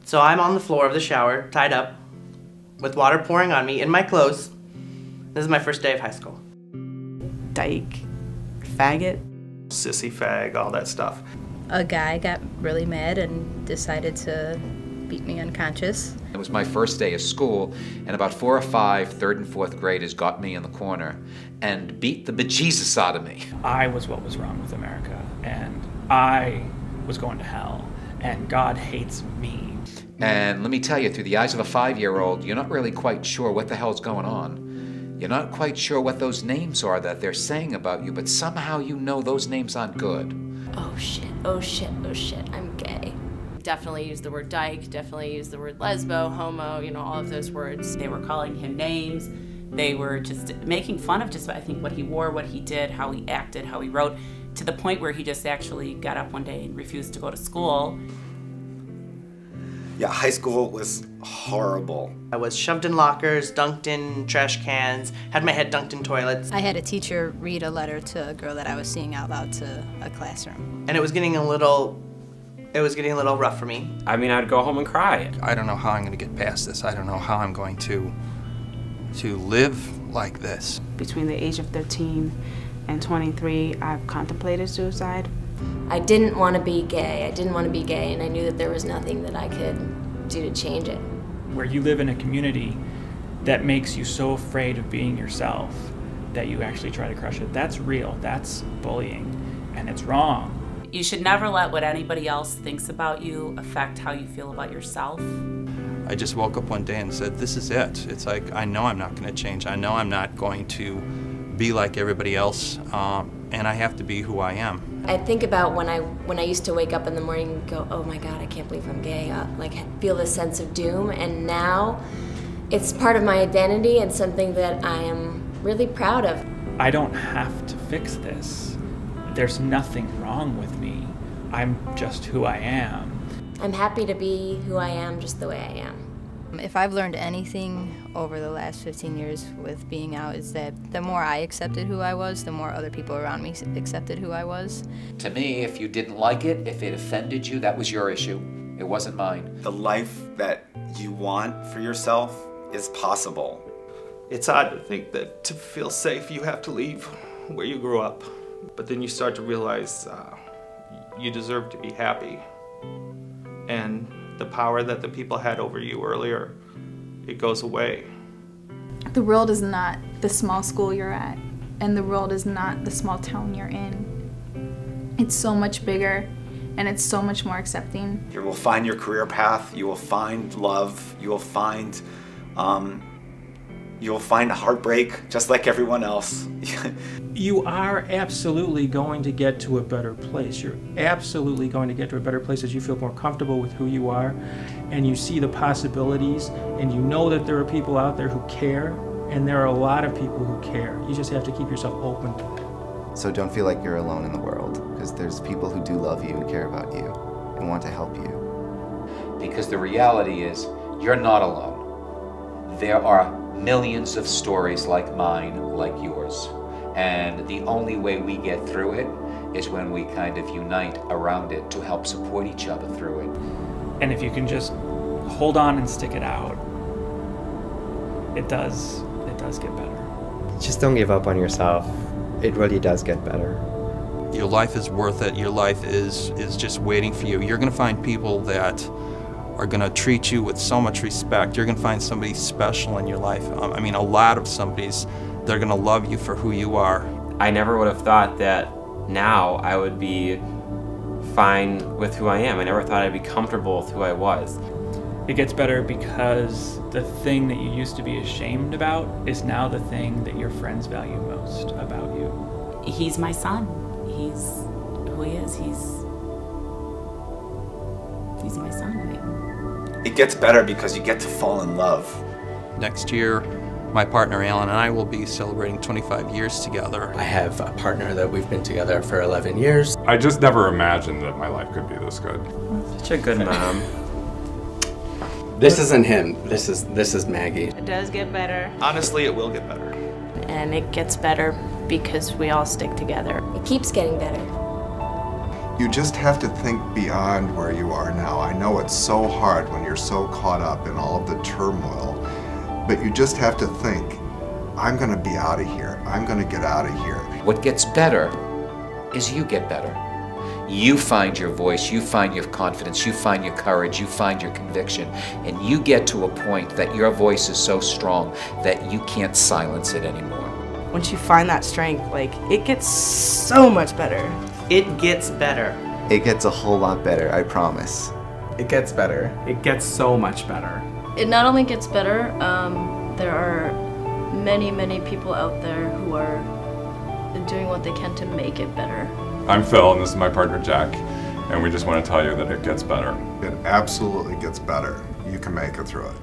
So I'm on the floor of the shower, tied up, with water pouring on me, in my clothes. This is my first day of high school. Dyke, faggot. Sissy fag, all that stuff. A guy got really mad and decided to beat me unconscious. It was my first day of school, and about 4 or 5 third and fourth graders got me in the corner and beat the bejesus out of me. I was what was wrong with America, and I was going to hell, and God hates me. And let me tell you, through the eyes of a 5-year-old, you're not really quite sure what the hell's going on. You're not quite sure what those names are that they're saying about you, but somehow you know those names aren't good. Oh shit, oh shit, oh shit, I'm gay. Definitely use the word dyke, definitely use the word lesbo, homo, you know, all of those words. They were calling him names. They were just making fun of just, I think, what he wore, what he did, how he acted, how he wrote, to the point where he just actually got up one day and refused to go to school. Yeah, high school was horrible. I was shoved in lockers, dunked in trash cans, had my head dunked in toilets. I had a teacher read a letter to a girl that I was seeing out loud to a classroom. And it was getting a little rough for me. I mean, I'd go home and cry. I don't know how I'm going to get past this. I don't know how I'm going to live like this. Between the age of 13 and 23, I've contemplated suicide. I didn't want to be gay. I didn't want to be gay, and I knew that there was nothing that I could do to change it. Where you live in a community that makes you so afraid of being yourself that you actually try to crush it, that's real, that's bullying, and it's wrong. You should never let what anybody else thinks about you affect how you feel about yourself. I just woke up one day and said, this is it. It's like, I know I'm not going to change. I know I'm not going to be like everybody else, and I have to be who I am. I think about when I used to wake up in the morning and go, oh my God, I can't believe I'm gay, like feel this sense of doom, and now it's part of my identity and something that I am really proud of. I don't have to fix this. There's nothing wrong with me. I'm just who I am. I'm happy to be who I am just the way I am. If I've learned anything over the last 15 years with being out, is that the more I accepted who I was, the more other people around me accepted who I was. To me, if you didn't like it, if it offended you, that was your issue. It wasn't mine. The life that you want for yourself is possible. It's odd to think that to feel safe, you have to leave where you grew up. But then you start to realize you deserve to be happy. And the power that the people had over you earlier, it goes away. The world is not the small school you're at, and the world is not the small town you're in. It's so much bigger, and it's so much more accepting. You will find your career path, you will find love, you will find heartbreak, just like everyone else. You are absolutely going to get to a better place. You're absolutely going to get to a better place as you feel more comfortable with who you are, and you see the possibilities, and you know that there are people out there who care, and there are a lot of people who care. You just have to keep yourself open. So don't feel like you're alone in the world, because there's people who do love you and care about you and want to help you. Because the reality is, you're not alone. There are millions of stories like mine, like yours. And the only way we get through it is when we kind of unite around it to help support each other through it. And if you can just hold on and stick it out, it does get better. Just don't give up on yourself. It really does get better. Your life is worth it. Your life is just waiting for you. You're going to find people that are going to treat you with so much respect. You're going to find somebody special in your life. I mean, a lot of somebody's. They're going to love you for who you are. I never would have thought that now I would be fine with who I am. I never thought I'd be comfortable with who I was. It gets better because the thing that you used to be ashamed about is now the thing that your friends value most about you. He's my son. He's who he is. He's my son. It gets better because you get to fall in love. Next year, my partner Alan and I will be celebrating 25 years together. I have a partner that we've been together for 11 years. I just never imagined that my life could be this good. Such a good mom. This isn't him. This is Maggie. It does get better. Honestly, it will get better. And it gets better because we all stick together. It keeps getting better. You just have to think beyond where you are now. I know it's so hard when you're so caught up in all of the turmoil, but you just have to think, I'm going to be out of here. I'm going to get out of here. What gets better is you get better. You find your voice, you find your confidence, you find your courage, you find your conviction, and you get to a point that your voice is so strong that you can't silence it anymore. Once you find that strength, like, it gets so much better. It gets better. It gets a whole lot better, I promise. It gets better. It gets so much better. It not only gets better, there are many, many people out there who are doing what they can to make it better. I'm Phil, and this is my partner Jack, and we just want to tell you that it gets better. It absolutely gets better. You can make it through it.